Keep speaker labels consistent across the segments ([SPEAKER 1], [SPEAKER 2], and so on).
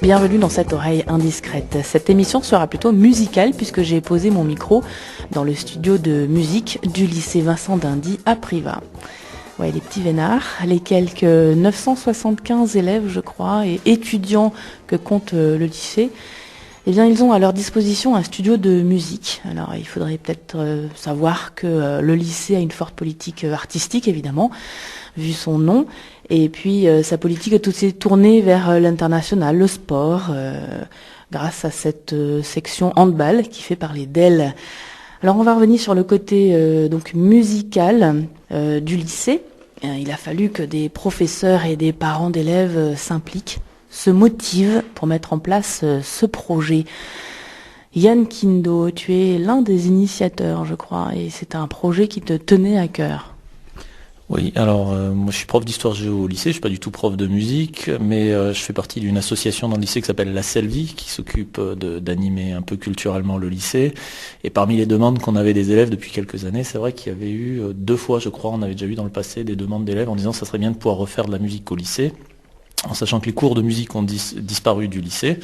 [SPEAKER 1] Bienvenue dans cette oreille indiscrète. Cette émission sera plutôt musicale puisque j'ai posé mon micro dans le studio de musique du lycée Vincent d'Indy à Privas. Ouais, les petits vénards, les quelques 975 élèves, je crois, et étudiants que compte le lycée, eh bien, ils ont à leur disposition un studio de musique. Alors, il faudrait peut-être savoir que le lycée a une forte politique artistique, évidemment, vu son nom. Et puis, sa politique est aussi tournée vers l'international, le sport, grâce à cette section handball qui fait parler d'elle. Alors, on va revenir sur le côté donc musical du lycée. Il a fallu que des professeurs et des parents d'élèves s'impliquent, se motivent pour mettre en place ce projet. Yann Kindo, tu es l'un des initiateurs, je crois, et c'est un projet qui te tenait à cœur.
[SPEAKER 2] Oui, alors moi je suis prof d'histoire géo au lycée, je suis pas du tout prof de musique, mais je fais partie d'une association dans le lycée qui s'appelle la Selvi, qui s'occupe d'animer un peu culturellement le lycée. Et parmi les demandes qu'on avait des élèves depuis quelques années, c'est vrai qu'il y avait eu 2 fois, je crois, on avait déjà eu dans le passé des demandes d'élèves en disant que ça serait bien de pouvoir refaire de la musique au lycée, en sachant que les cours de musique ont disparu du lycée.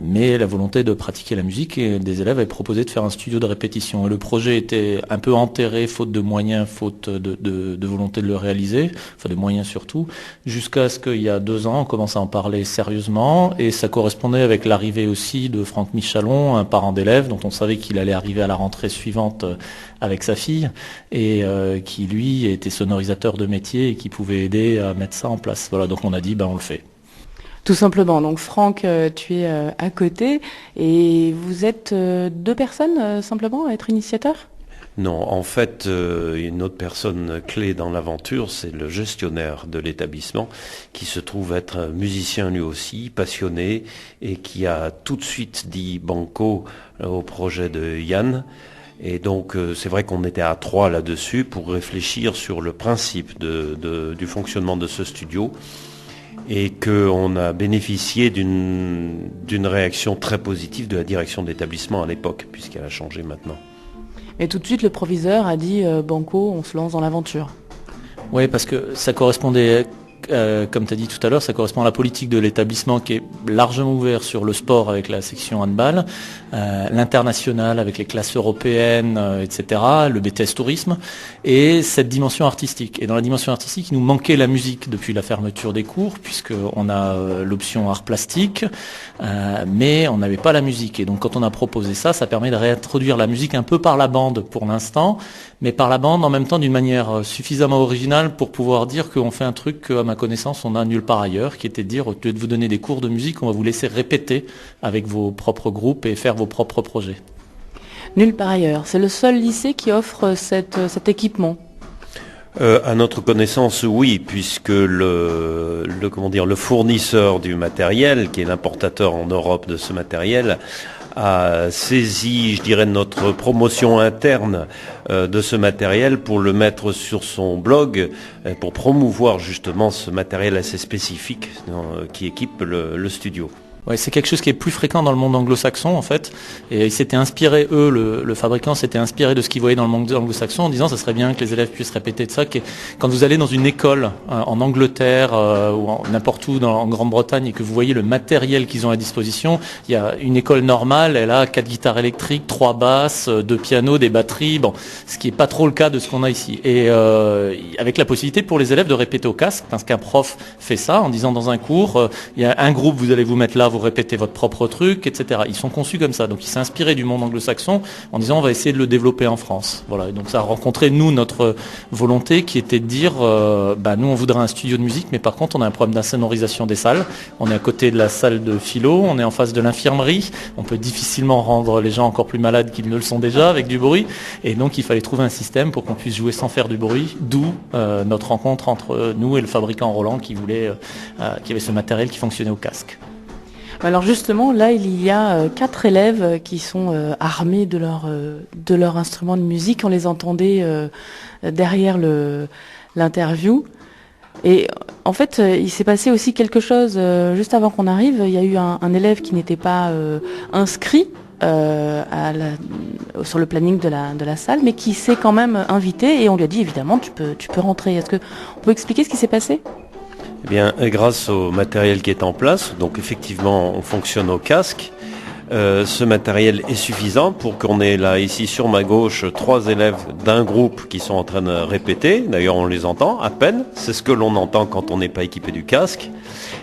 [SPEAKER 2] Mais la volonté de pratiquer la musique, et des élèves avaient proposé de faire un studio de répétition. Et le projet était un peu enterré, faute de moyens, faute de volonté de le réaliser, enfin de moyens surtout, jusqu'à ce qu'il y a 2 ans, on commence à en parler sérieusement, et ça correspondait avec l'arrivée aussi de Franck Michalon, un parent d'élève, dont on savait qu'il allait arriver à la rentrée suivante avec sa fille, et qui lui était sonorisateur de métier et qui pouvait aider à mettre ça en place. Voilà, donc on a dit, on le fait.
[SPEAKER 1] Tout simplement. Donc Franck, tu es à côté et vous êtes 2 personnes simplement à être initiateurs ?
[SPEAKER 3] Non, en fait, une autre personne clé dans l'aventure, c'est le gestionnaire de l'établissement qui se trouve être musicien lui aussi, passionné, et qui a tout de suite dit banco au projet de Yann. Et donc c'est vrai qu'on était à 3 là-dessus pour réfléchir sur le principe du fonctionnement de ce studio. Et qu'on a bénéficié d'une réaction très positive de la direction de l'établissement à l'époque, puisqu'elle a changé maintenant.
[SPEAKER 1] Et tout de suite, le proviseur a dit banco, on se lance dans l'aventure.
[SPEAKER 2] Oui, parce que ça correspondait, comme tu as dit tout à l'heure, ça correspond à la politique de l'établissement qui est largement ouvert sur le sport avec la section handball, l'international avec les classes européennes, etc., le BTS tourisme, et cette dimension artistique. Et dans la dimension artistique, il nous manquait la musique depuis la fermeture des cours, puisqu'on a l'option art plastique, mais on n'avait pas la musique. Et donc quand on a proposé ça, ça permet de réintroduire la musique un peu par la bande pour l'instant, mais par la bande en même temps d'une manière suffisamment originale pour pouvoir dire qu'on fait un truc qu'à ma connaissance on n'a nulle part ailleurs, qui était de dire, au lieu de vous donner des cours de musique, on va vous laisser répéter avec vos propres groupes et faire vos propres projets.
[SPEAKER 1] Nulle part ailleurs. C'est le seul lycée qui offre cet équipement.
[SPEAKER 3] À notre connaissance, oui, puisque le fournisseur du matériel, qui est l'importateur en Europe de ce matériel, a saisi, je dirais, notre promotion interne de ce matériel pour le mettre sur son blog, pour promouvoir justement ce matériel assez spécifique qui équipe le studio.
[SPEAKER 2] Ouais, c'est quelque chose qui est plus fréquent dans le monde anglo-saxon en fait, et ils s'étaient inspirés, eux, le fabricant s'était inspiré de ce qu'ils voyaient dans le monde anglo-saxon en disant ça serait bien que les élèves puissent répéter de ça. Quand vous allez dans une école en Angleterre ou n'importe où en Grande-Bretagne et que vous voyez le matériel qu'ils ont à disposition, il y a une école normale, elle a 4 guitares électriques, 3 basses, 2 pianos, des batteries, ce qui est pas trop le cas de ce qu'on a ici. Et avec la possibilité pour les élèves de répéter au casque, parce qu'un prof fait ça en disant dans un cours, il y a un groupe, vous allez vous mettre là, vous répétez votre propre truc, etc. Ils sont conçus comme ça. Donc, ils s'est inspiré du monde anglo-saxon en disant on va essayer de le développer en France. Voilà. Et donc, ça a rencontré, nous, notre volonté qui était de dire nous, on voudrait un studio de musique, mais par contre, on a un problème d'insonorisation des salles. On est à côté de la salle de philo, on est en face de l'infirmerie. On peut difficilement rendre les gens encore plus malades qu'ils ne le sont déjà avec du bruit. Et donc, il fallait trouver un système pour qu'on puisse jouer sans faire du bruit. D'où notre rencontre entre nous et le fabricant Roland qui avait ce matériel qui fonctionnait au casque.
[SPEAKER 1] Alors justement, là, il y a 4 élèves qui sont armés de leur instrument de musique. On les entendait derrière l'interview. Et en fait, il s'est passé aussi quelque chose juste avant qu'on arrive. Il y a eu un élève qui n'était pas inscrit sur le planning de la salle, mais qui s'est quand même invité et on lui a dit évidemment tu peux rentrer. Est-ce que on peut expliquer ce qui s'est passé ?
[SPEAKER 3] Eh bien, grâce au matériel qui est en place, donc effectivement, on fonctionne au casque. Ce matériel est suffisant pour qu'on ait là, ici sur ma gauche, 3 élèves d'un groupe qui sont en train de répéter. D'ailleurs, on les entend à peine. C'est ce que l'on entend quand on n'est pas équipé du casque.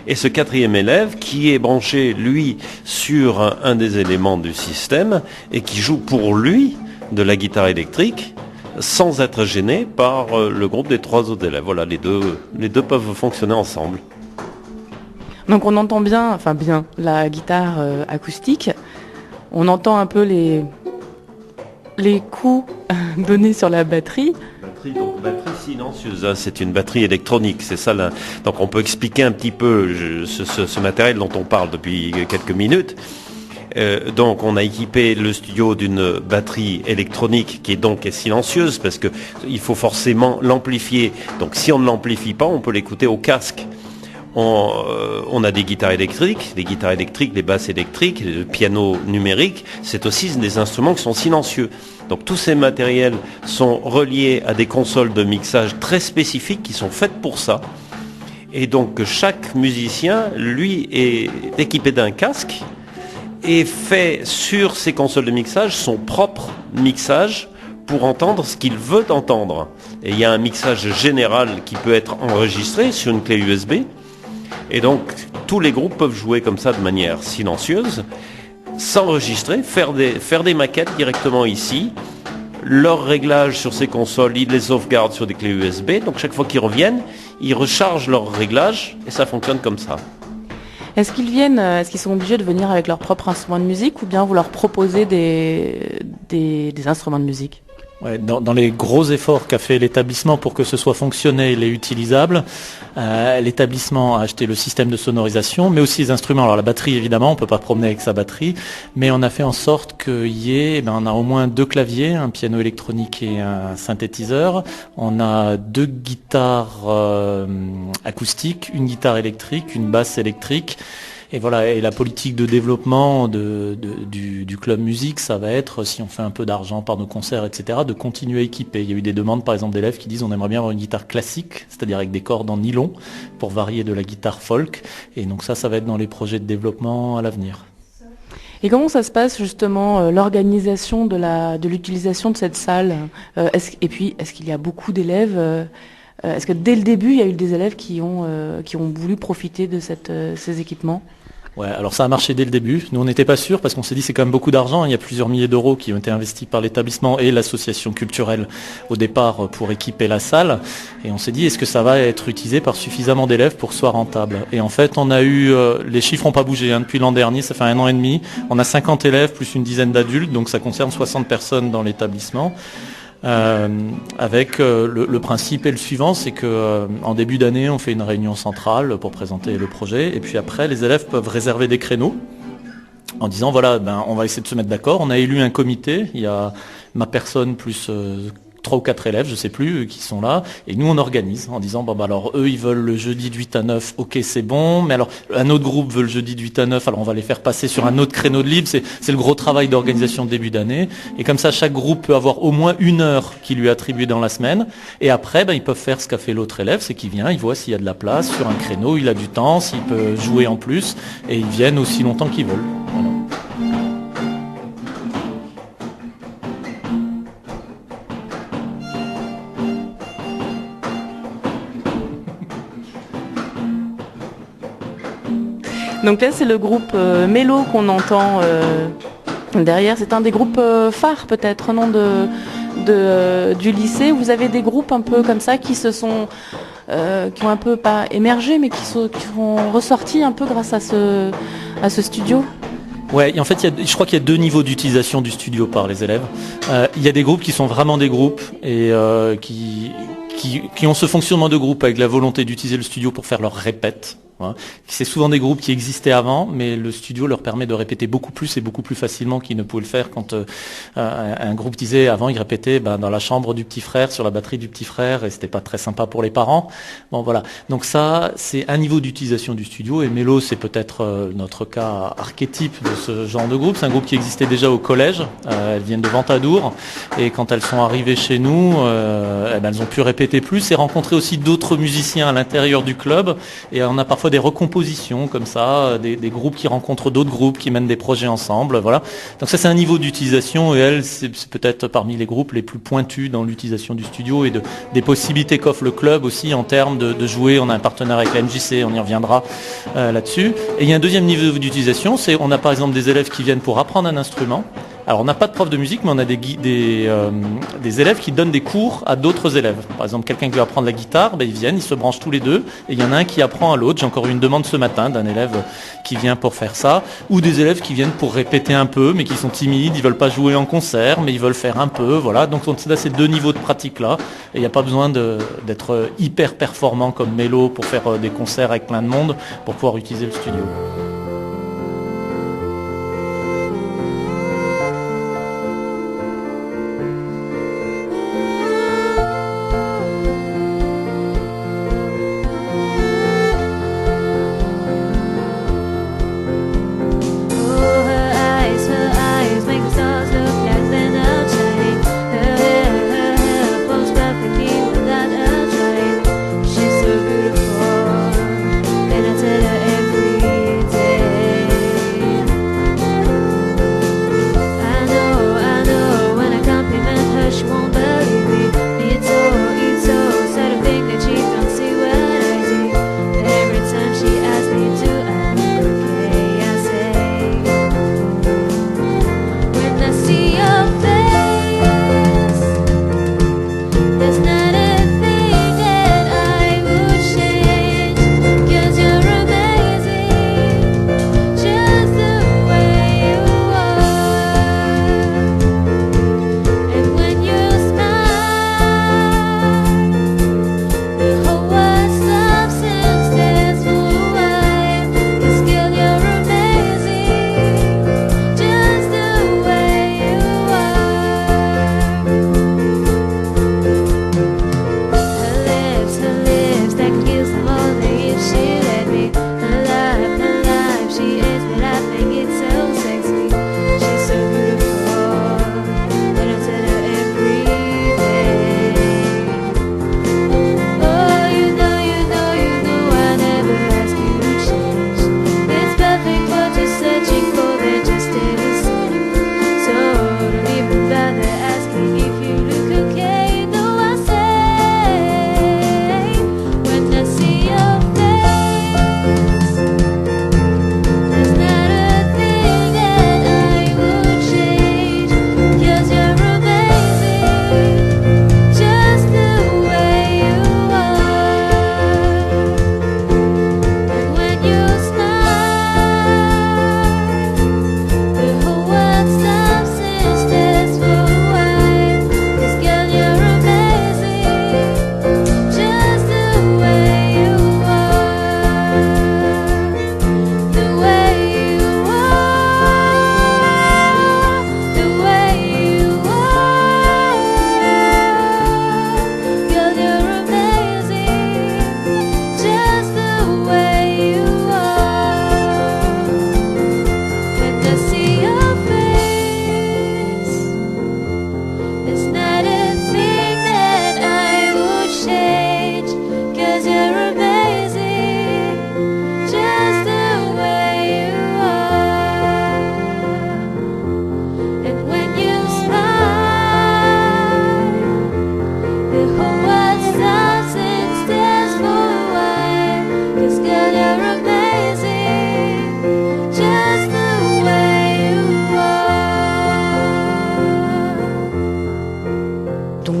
[SPEAKER 3] Et ce 4e élève qui est branché, lui, sur un des éléments du système et qui joue pour lui de la guitare électrique sans être gêné par le groupe des 3 autres élèves. Voilà, les deux peuvent fonctionner ensemble.
[SPEAKER 1] Donc on entend bien, la guitare acoustique. On entend un peu les coups donnés sur la batterie.
[SPEAKER 3] Batterie silencieuse, hein, c'est une batterie électronique, c'est ça là. Donc on peut expliquer un petit peu ce matériel dont on parle depuis quelques minutes. Donc on a équipé le studio d'une batterie électronique qui est silencieuse parce que il faut forcément l'amplifier. Donc si on ne l'amplifie pas, on peut l'écouter au casque. On a des guitares électriques, des basses électriques, le piano numérique. C'est aussi des instruments qui sont silencieux. Donc tous ces matériels sont reliés à des consoles de mixage très spécifiques qui sont faites pour ça. Et donc chaque musicien, lui, est équipé d'un casque et fait sur ces consoles de mixage son propre mixage pour entendre ce qu'il veut entendre. Et il y a un mixage général qui peut être enregistré sur une clé USB. Et donc, tous les groupes peuvent jouer comme ça de manière silencieuse, s'enregistrer, faire des maquettes directement ici. Leurs réglages sur ces consoles, ils les sauvegardent sur des clés USB. Donc, chaque fois qu'ils reviennent, ils rechargent leurs réglages et ça fonctionne comme ça.
[SPEAKER 1] Est-ce qu'ils sont obligés de venir avec leur propre instrument de musique ou bien vous leur proposez des instruments de musique ?
[SPEAKER 2] Ouais, dans les gros efforts qu'a fait l'établissement pour que ce soit fonctionnel et utilisable, l'établissement a acheté le système de sonorisation, mais aussi les instruments. Alors la batterie, évidemment, on peut pas promener avec sa batterie, mais on a fait en sorte qu'il y ait, on a au moins 2 claviers, un piano électronique et un synthétiseur. On a 2 guitares acoustiques, une guitare électrique, une basse électrique. Et voilà, et la politique de développement du club musique, ça va être, si on fait un peu d'argent par nos concerts, etc., de continuer à équiper. Il y a eu des demandes, par exemple, d'élèves qui disent on aimerait bien avoir une guitare classique, c'est-à-dire avec des cordes en nylon, pour varier de la guitare folk. Et donc ça va être dans les projets de développement à l'avenir.
[SPEAKER 1] Et comment ça se passe justement l'organisation de l'utilisation de cette salle et puis, est-ce qu'il y a beaucoup d'élèves est-ce que dès le début, il y a eu des élèves qui ont voulu profiter de ces équipements ?
[SPEAKER 2] Ouais, alors ça a marché dès le début. Nous, on n'était pas sûrs parce qu'on s'est dit c'est quand même beaucoup d'argent. Il y a plusieurs milliers d'euros qui ont été investis par l'établissement et l'association culturelle au départ pour équiper la salle. Et on s'est dit est-ce que ça va être utilisé par suffisamment d'élèves pour que ce soit rentable ? Et en fait, on a eu, les chiffres n'ont pas bougé depuis l'an dernier, ça fait 1 an et demi. On a 50 élèves plus une dizaine d'adultes, donc ça concerne 60 personnes dans l'établissement. Avec le principe est le suivant, c'est que en début d'année on fait une réunion centrale pour présenter le projet et puis après les élèves peuvent réserver des créneaux en disant voilà on va essayer de se mettre d'accord. On a élu un comité, il y a ma personne plus 3 ou 4 élèves, je sais plus, qui sont là, et nous on organise en disant alors eux ils veulent le jeudi de 8 à 9, ok c'est bon, mais alors un autre groupe veut le jeudi de 8 à 9, alors on va les faire passer sur un autre créneau de libre, c'est le gros travail d'organisation de début d'année, et comme ça chaque groupe peut avoir au moins 1 heure qui lui est attribuée dans la semaine, et après ils peuvent faire ce qu'a fait l'autre élève, c'est qu'il vient, il voit s'il y a de la place sur un créneau, il a du temps, s'il peut jouer en plus, et ils viennent aussi longtemps qu'ils veulent. Voilà.
[SPEAKER 1] Donc là, c'est le groupe Mélo qu'on entend derrière. C'est un des groupes phares peut-être, non, du lycée. Vous avez des groupes un peu comme ça qui ont un peu pas émergé, mais qui sont ressortis un peu grâce à ce studio.
[SPEAKER 2] Ouais, et en fait, je crois qu'il y a 2 niveaux d'utilisation du studio par les élèves. Il y a des groupes qui sont vraiment des groupes et qui ont ce fonctionnement de groupe avec la volonté d'utiliser le studio pour faire leurs répètes. Voilà. C'est souvent des groupes qui existaient avant, mais le studio leur permet de répéter beaucoup plus et beaucoup plus facilement qu'ils ne pouvaient le faire quand un groupe disait avant, ils répétaient dans la chambre du petit frère, sur la batterie du petit frère, et c'était pas très sympa pour les parents. Bon voilà. Donc ça, c'est un niveau d'utilisation du studio, et Mélo, c'est peut-être notre cas archétype de ce genre de groupe. C'est un groupe qui existait déjà au collège. Elles viennent de Ventadour, et quand elles sont arrivées chez nous, elles ont pu répéter plus et rencontrer aussi d'autres musiciens à l'intérieur du club, et on a parfois des recompositions comme ça, des groupes qui rencontrent d'autres groupes, qui mènent des projets ensemble, voilà. Donc ça, c'est un niveau d'utilisation, et elle, c'est peut-être parmi les groupes les plus pointus dans l'utilisation du studio et des possibilités qu'offre le club aussi en termes de jouer. On a un partenaire avec la MJC, on y reviendra là-dessus. Et il y a un deuxième niveau d'utilisation, c'est on a par exemple des élèves qui viennent pour apprendre un instrument. Alors on n'a pas de prof de musique, mais on a des élèves qui donnent des cours à d'autres élèves. Par exemple, quelqu'un qui veut apprendre la guitare, ils viennent, ils se branchent tous les deux, et il y en a un qui apprend à l'autre. J'ai encore eu une demande ce matin d'un élève qui vient pour faire ça, ou des élèves qui viennent pour répéter un peu, mais qui sont timides, ils veulent pas jouer en concert, mais ils veulent faire un peu, voilà. Donc on a ces deux niveaux de pratique là, et il n'y a pas besoin d'être hyper performant comme Mélo pour faire des concerts avec plein de monde pour pouvoir utiliser le studio.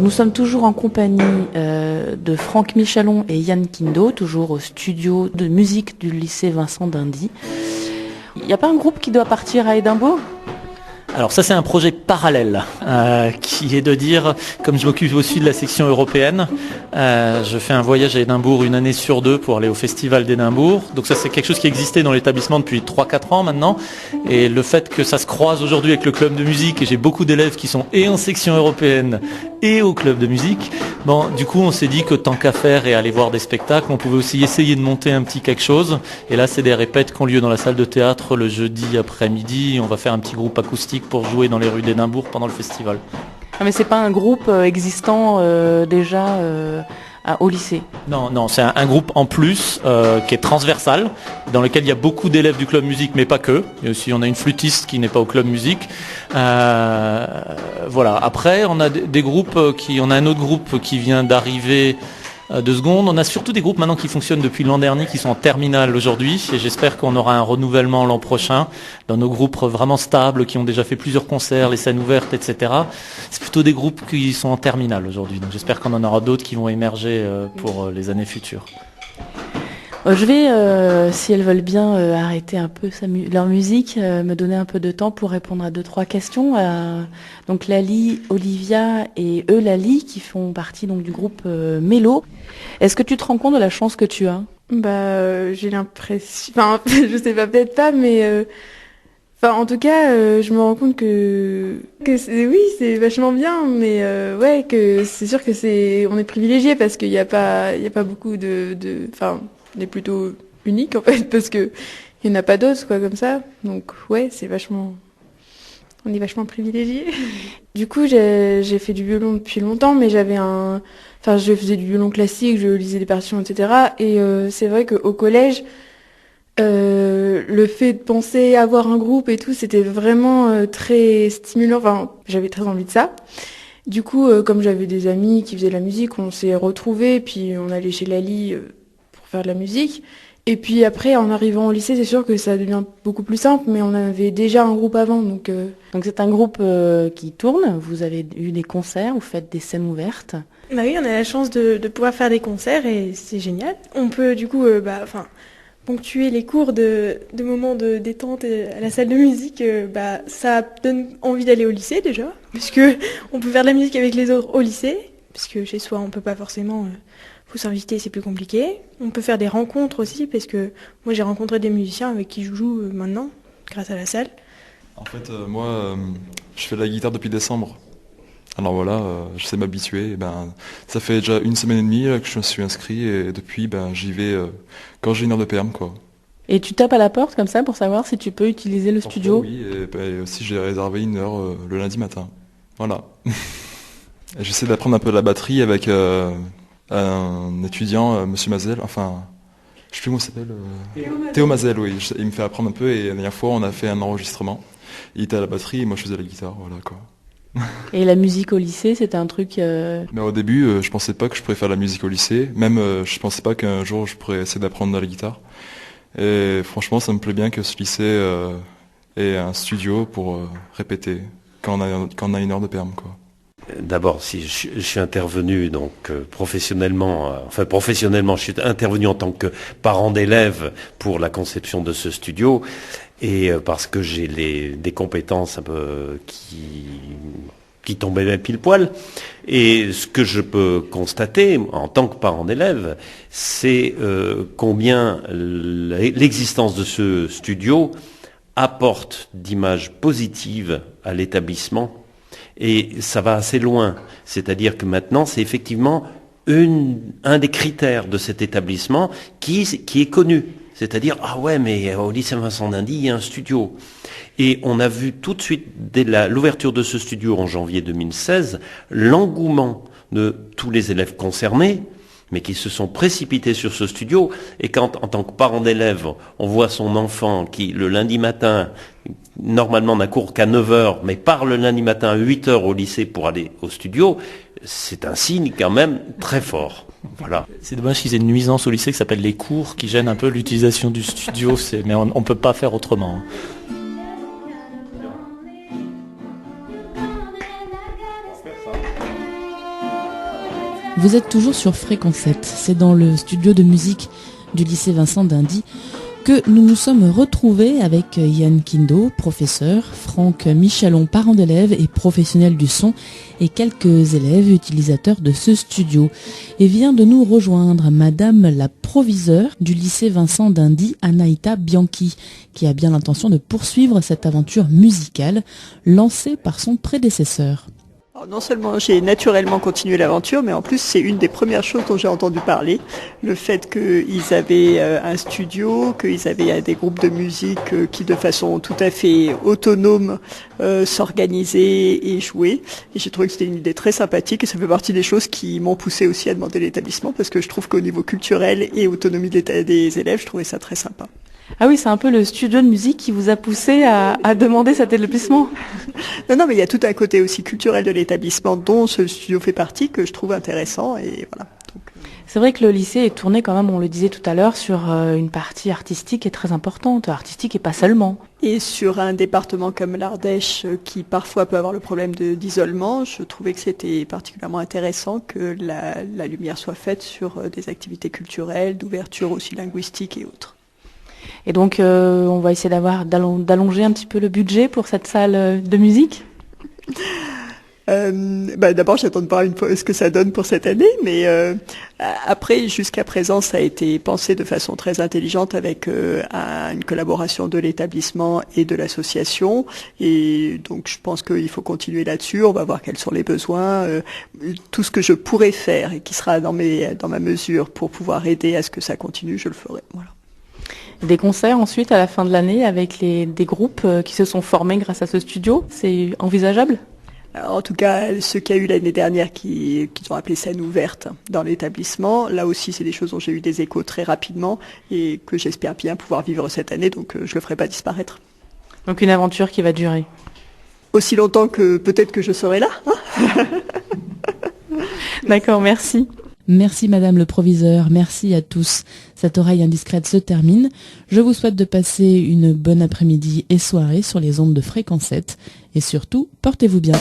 [SPEAKER 1] Nous sommes toujours en compagnie de Franck Michalon et Yann Kindo, toujours au studio de musique du lycée Vincent d'Indy. Il n'y a pas un groupe qui doit partir à Édimbourg ?
[SPEAKER 2] Alors ça c'est un projet parallèle qui est de dire, comme je m'occupe aussi de la section européenne, je fais un voyage à Édimbourg 1 année sur 2 pour aller au festival d'Édimbourg. Donc ça c'est quelque chose qui existait dans l'établissement depuis 3-4 ans maintenant. Et le fait que ça se croise aujourd'hui avec le club de musique, et j'ai beaucoup d'élèves qui sont et en section européenne et au club de musique, bon du coup on s'est dit que tant qu'à faire et aller voir des spectacles, on pouvait aussi essayer de monter un petit quelque chose. Et là c'est des répètes qui ont lieu dans la salle de théâtre le jeudi après-midi. On va faire un petit groupe acoustique pour jouer dans les rues d'Édimbourg pendant le festival.
[SPEAKER 1] Ah, mais c'est pas un groupe existant déjà au lycée?
[SPEAKER 2] Non, c'est un groupe en plus qui est transversal, dans lequel il y a beaucoup d'élèves du club musique, mais pas que. Et aussi, on a une flûtiste qui n'est pas au club musique. Voilà. Après, on a des groupes on a un autre groupe qui vient d'arriver. 2 secondes. On a surtout des groupes maintenant qui fonctionnent depuis l'an dernier, qui sont en terminale aujourd'hui, et j'espère qu'on aura un renouvellement l'an prochain dans nos groupes vraiment stables, qui ont déjà fait plusieurs concerts, les scènes ouvertes, etc. C'est plutôt des groupes qui sont en terminale aujourd'hui, donc j'espère qu'on en aura d'autres qui vont émerger pour les années futures.
[SPEAKER 1] Je vais, si elles veulent bien arrêter un peu leur musique, me donner un peu de temps pour répondre à 2-3 questions. Donc Lali, Olivia et Eulalie qui font partie donc du groupe Mélo. Est-ce que tu te rends compte de la chance que tu as?
[SPEAKER 4] J'ai l'impression, enfin je sais pas, peut-être pas, mais en tout cas je me rends compte que c'est vachement bien, mais ouais, que c'est sûr que on est privilégié parce qu'il y a pas beaucoup on est plutôt unique en fait, parce que il y en a pas d'autres quoi comme ça. Donc ouais, on est vachement privilégiés. Du coup, j'ai fait du violon depuis longtemps, mais je faisais du violon classique, je lisais des partitions, etc. Et c'est vrai qu'au collège, le fait de penser avoir un groupe et tout, c'était vraiment très stimulant. Enfin, j'avais très envie de ça. Du coup, comme j'avais des amis qui faisaient de la musique, on s'est retrouvés, puis on allait chez Lali pour faire de la musique. Et puis après, en arrivant au lycée, c'est sûr que ça devient beaucoup plus simple, mais on avait déjà un groupe avant. Donc
[SPEAKER 1] c'est un groupe qui tourne, vous avez eu des concerts, vous faites des scènes ouvertes.
[SPEAKER 5] Bah oui, on a la chance de pouvoir faire des concerts et c'est génial. On peut du coup ponctuer les cours de moments de détente à la salle de musique. Ça donne envie d'aller au lycée déjà, puisque on peut faire de la musique avec les autres au lycée, puisque chez soi on peut pas forcément... faut s'inviter, c'est plus compliqué. On peut faire des rencontres aussi, parce que moi j'ai rencontré des musiciens avec qui je joue maintenant, grâce à la salle.
[SPEAKER 6] En fait, moi, je fais de la guitare depuis décembre. Alors voilà, je sais m'habituer. Ça fait déjà 1 semaine et demie que je me suis inscrit, et depuis, j'y vais quand j'ai 1 heure de perm, quoi.
[SPEAKER 1] Et tu tapes à la porte comme ça pour savoir si tu peux utiliser le studio?
[SPEAKER 6] Oui, et aussi j'ai réservé 1 heure le lundi matin. Voilà. Et j'essaie d'apprendre un peu la batterie avec... un étudiant, Monsieur Mazel, je sais plus comment il s'appelle. Théo Mazel, oui. Il me fait apprendre un peu, et la dernière fois on a fait un enregistrement. Il était à la batterie et moi je faisais la guitare, voilà quoi.
[SPEAKER 1] Et la musique au lycée, c'était un truc...
[SPEAKER 6] Mais au début, je pensais pas que je pourrais faire la musique au lycée. Même, je pensais pas qu'un jour je pourrais essayer d'apprendre la guitare. Et franchement, ça me plaît bien que ce lycée ait un studio pour répéter quand on a 1 heure de perm, quoi.
[SPEAKER 3] D'abord, si je suis intervenu donc professionnellement, je suis intervenu en tant que parent d'élève pour la conception de ce studio, et parce que j'ai des compétences un peu qui tombaient pile poil. Et ce que je peux constater en tant que parent d'élève, c'est combien l'existence de ce studio apporte d'images positives à l'établissement. Et ça va assez loin. C'est-à-dire que maintenant, c'est effectivement un des critères de cet établissement qui est connu. C'est-à-dire, ah ouais, mais au lycée Vincent d'Indy, il y a un studio. Et on a vu tout de suite, dès l'ouverture de ce studio en janvier 2016, l'engouement de tous les élèves concernés, mais qui se sont précipités sur ce studio. Et quand, en tant que parent d'élève, on voit son enfant qui, le lundi matin, normalement n'a cours qu'à 9h, mais part le lundi matin à 8h au lycée pour aller au studio, c'est un signe quand même très fort. Voilà.
[SPEAKER 2] C'est dommage qu'ils aient une nuisance au lycée qui s'appelle les cours, qui gêne un peu l'utilisation du studio, mais on ne peut pas faire autrement.
[SPEAKER 7] Vous êtes toujours sur Fréquence 7, c'est dans le studio de musique du lycée Vincent d'Indy
[SPEAKER 1] que nous nous sommes retrouvés avec Yann Kindo, professeur, Franck Michalon, parent d'élèves et professionnel du son, et quelques élèves utilisateurs de ce studio. Et vient de nous rejoindre Madame la proviseure du lycée Vincent d'Indy, Anaïta Bianchi, qui a bien l'intention de poursuivre cette aventure musicale lancée par son prédécesseur.
[SPEAKER 7] Alors, non seulement j'ai naturellement continué l'aventure, mais en plus c'est une des premières choses dont j'ai entendu parler. Le fait qu'ils avaient un studio, qu'ils avaient des groupes de musique qui de façon tout à fait autonome s'organisaient et jouaient. Et j'ai trouvé que c'était une idée très sympathique et ça fait partie des choses qui m'ont poussé aussi à demander l'établissement parce que je trouve qu'au niveau culturel et autonomie des élèves, je trouvais ça très sympa.
[SPEAKER 1] Ah oui, c'est un peu le studio de musique qui vous a poussé à demander cet établissement.
[SPEAKER 7] Non, mais il y a tout un côté aussi culturel de l'établissement dont ce studio fait partie que je trouve intéressant et voilà.
[SPEAKER 1] C'est vrai que le lycée est tourné quand même, on le disait tout à l'heure, sur une partie artistique qui est très importante, artistique et pas seulement.
[SPEAKER 7] Et sur un département comme l'Ardèche qui parfois peut avoir le problème d'isolement, je trouvais que c'était particulièrement intéressant que la lumière soit faite sur des activités culturelles, d'ouverture aussi linguistique et autres.
[SPEAKER 1] Et donc, on va essayer d'allonger un petit peu le budget pour cette salle de musique.
[SPEAKER 7] D'abord, j'attends de voir ce que ça donne pour cette année, mais après, jusqu'à présent, ça a été pensé de façon très intelligente avec une collaboration de l'établissement et de l'association. Et donc, je pense qu'il faut continuer là-dessus. On va voir quels sont les besoins. Tout ce que je pourrais faire et qui sera dans ma mesure pour pouvoir aider à ce que ça continue, je le ferai. Voilà.
[SPEAKER 1] Des concerts ensuite à la fin de l'année avec des groupes qui se sont formés grâce à ce studio, c'est envisageable ?
[SPEAKER 7] Alors, en tout cas, ceux qu'il y a eu l'année dernière qui ont appelé scène ouverte dans l'établissement, là aussi c'est des choses dont j'ai eu des échos très rapidement et que j'espère bien pouvoir vivre cette année, donc je le ferai pas disparaître.
[SPEAKER 1] Donc une aventure qui va durer.
[SPEAKER 7] Aussi longtemps que peut-être que je serai là. Hein.
[SPEAKER 1] D'accord, merci. Merci Madame le proviseur, merci à tous. Cette oreille indiscrète se termine. Je vous souhaite de passer une bonne après-midi et soirée sur les ondes de Fréquence 7. Et surtout, portez-vous bien.